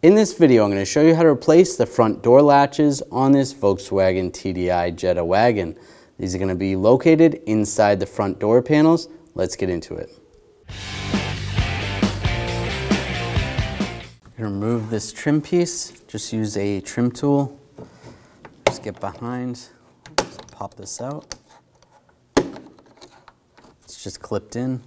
In this video, I'm going to show you how to replace the front door latches on this Volkswagen TDI Jetta wagon. These are going to be located inside the front door panels. Let's get into it. Remove this trim piece. Just use a trim tool. Just get behind, just pop this out. It's just clipped in.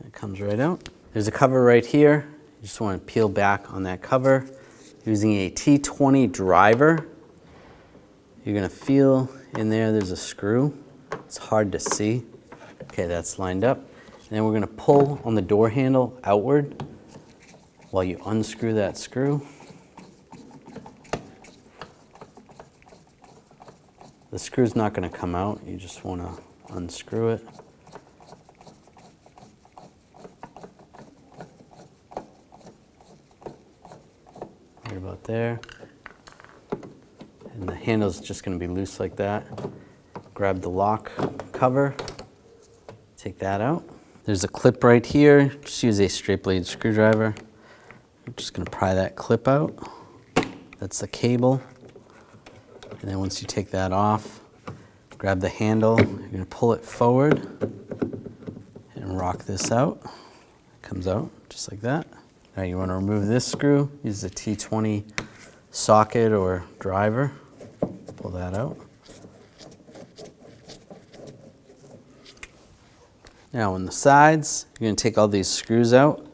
It comes right out. There's a cover right here. You just want to peel back on that cover using a T20 driver. You're going to feel in there, there's a screw. It's hard to see. Okay, that's lined up. And then we're going to pull on the door handle outward while you unscrew that screw. The screw's not going to come out. You just want to unscrew it. Right about there. And the handle's just going to be loose like that. Grab the lock cover, take that out. There's a clip right here. Just use a straight blade screwdriver. I'm just going to pry that clip out. That's the cable. And then once you take that off, grab the handle. You're going to pull it forward and rock this out. It comes out just like that. Now you want to remove this screw. Use the T20 socket or driver. Pull that out. Now on the sides, you're going to take all these screws out,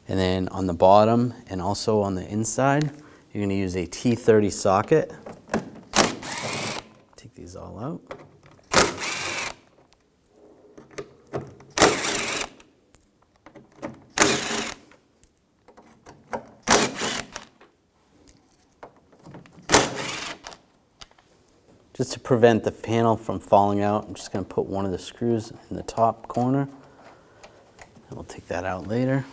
and then on the bottom and also on the inside, you're going to use a T30 socket. Take these all out. Just to prevent the panel from falling out, I'm just going to put one of the screws in the top corner. And we'll take that out later.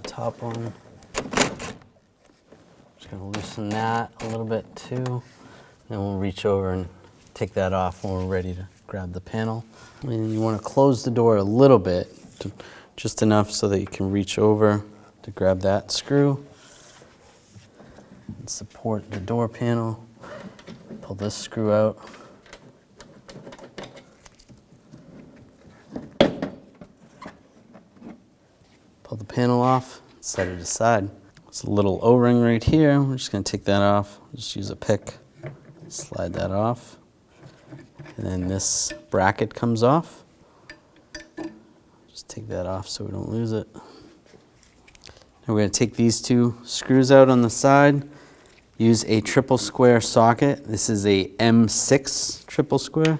Top one. Just going to loosen that a little bit too. Then we'll reach over and take that off when we're ready to grab the panel. And you want to close the door a little bit, just enough so that you can reach over to grab that screw and support the door panel. Pull this screw out. Pull the panel off, set it aside. There's a little O-ring right here. We're just going to take that off. Just use a pick, slide that off. And then this bracket comes off. Just take that off so we don't lose it. Now we're going to take these two screws out on the side. Use a triple square socket. This is a M6 triple square.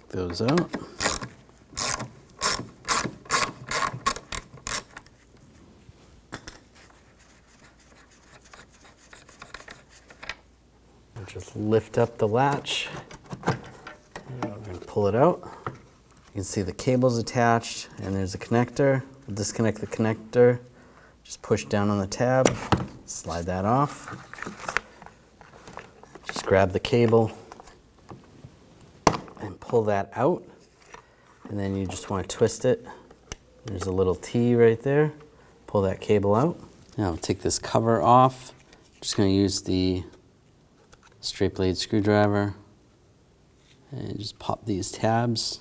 Those out. Just lift up the latch. And we're going to pull it out. You can see the cable's attached, and there's a connector. We'll disconnect the connector. Just push down on the tab, slide that off. Just grab the cable and pull that out, and then you just want to twist it. There's a little T right there. Pull that cable out. Now I'll take this cover off. I'm just going to use the straight blade screwdriver and just pop these tabs.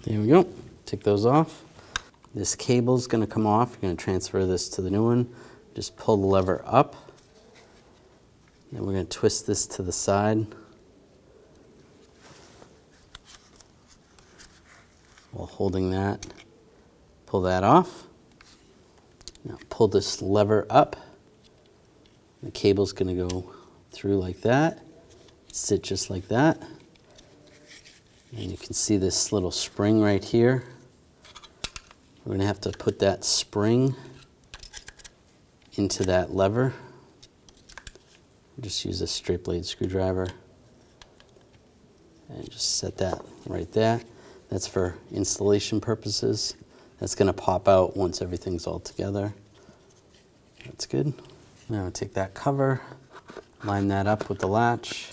There we go. Take those off. This cable's going to come off. You're going to transfer this to the new one. Just pull the lever up. Then we're going to twist this to the side. While holding that, pull that off. Now pull this lever up. The cable's going to go through like that. Sit just like that. And you can see this little spring right here. We're going to have to put that spring into that lever. Just use a straight blade screwdriver and just set that right there. That's for installation purposes. That's going to pop out once everything's all together. That's good. Now take that cover, line that up with the latch,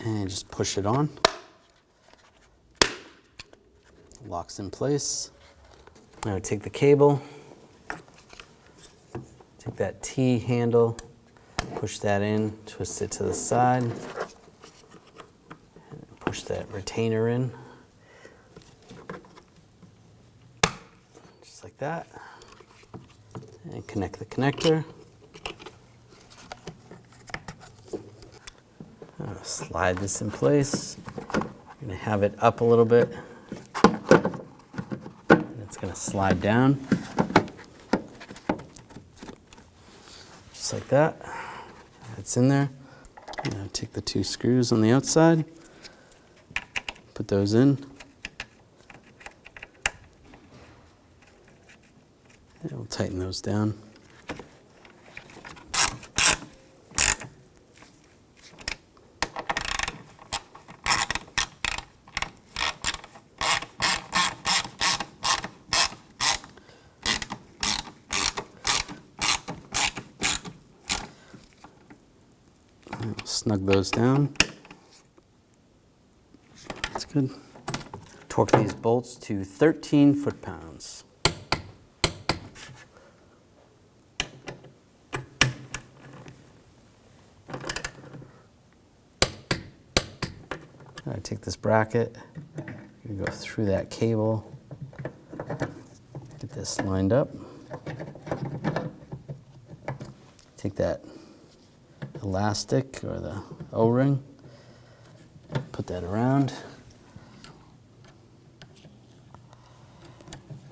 and just push it on. Locks in place. Now take the cable, take that T handle, push that in, twist it to the side, push that retainer in, just like that, and connect the connector. Slide this in place. I'm going to have it up a little bit. And it's going to slide down. Just like that. It's in there. Now take the two screws on the outside. Put those in. And we'll tighten those down. Snug those down. That's good. Torque these bolts to 13 foot-pounds. I take this bracket, you go through that cable, get this lined up. Take that elastic or the O-ring, put that around.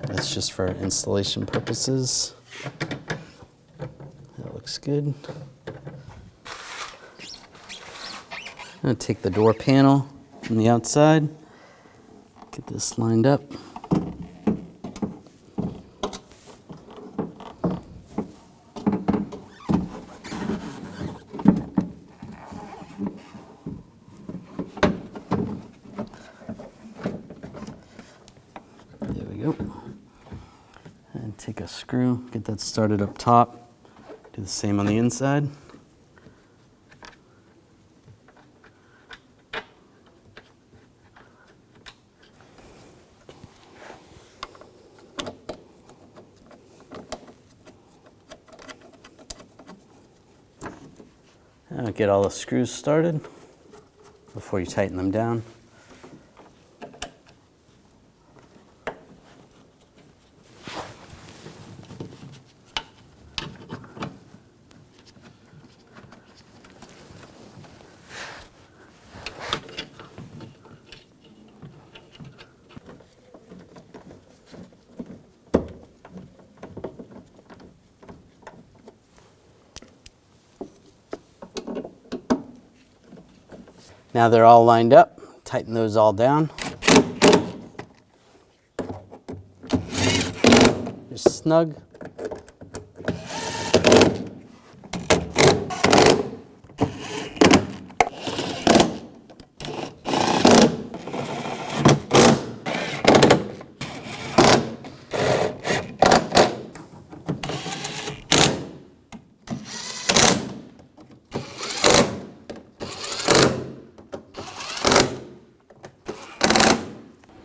That's just for installation purposes. That looks good. I'm going to take the door panel from the outside, get this lined up. And take a screw, get that started up top. Do the same on the inside. Now get all the screws started before you tighten them down. Now they're all lined up, tighten those all down. Just snug.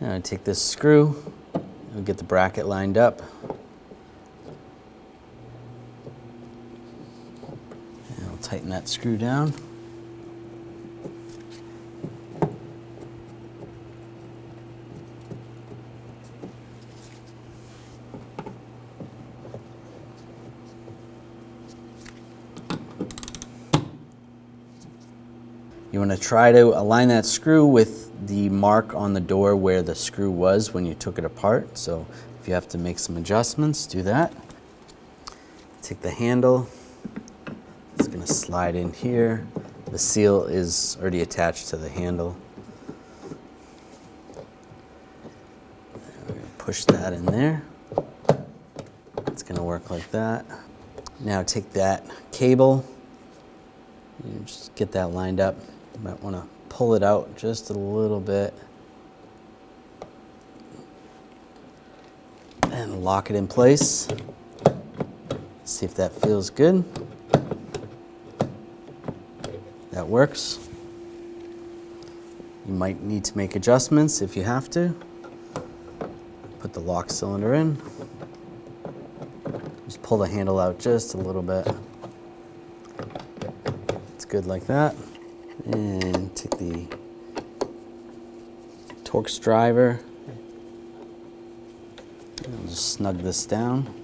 Now I take this screw and get the bracket lined up. And I'll tighten that screw down. You want to try to align that screw with the mark on the door where the screw was when you took it apart. So if you have to make some adjustments, do that. Take the handle, it's going to slide in here. The seal is already attached to the handle. We're going to push that in there. It's going to work like that. Now take that cable, you just get that lined up. You might want to pull it out just a little bit and lock it in place. See if that feels good. That works. You might need to make adjustments if you have to. Put the lock cylinder in. Just pull the handle out just a little bit. It's good like that. And take the Torx driver. And just snug this down.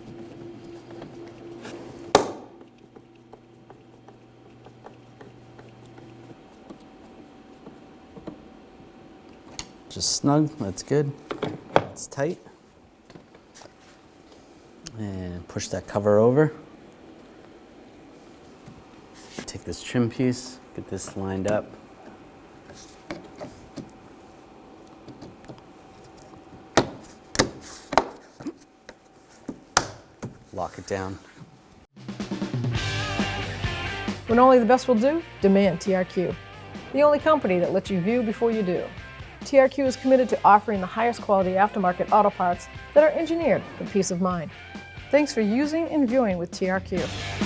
Just snug, that's good. It's tight. And push that cover over. Take this trim piece, get this lined up. Lock it down. When only the best will do, demand TRQ. The only company that lets you view before you do. TRQ is committed to offering the highest quality aftermarket auto parts that are engineered for peace of mind. Thanks for using and viewing with TRQ.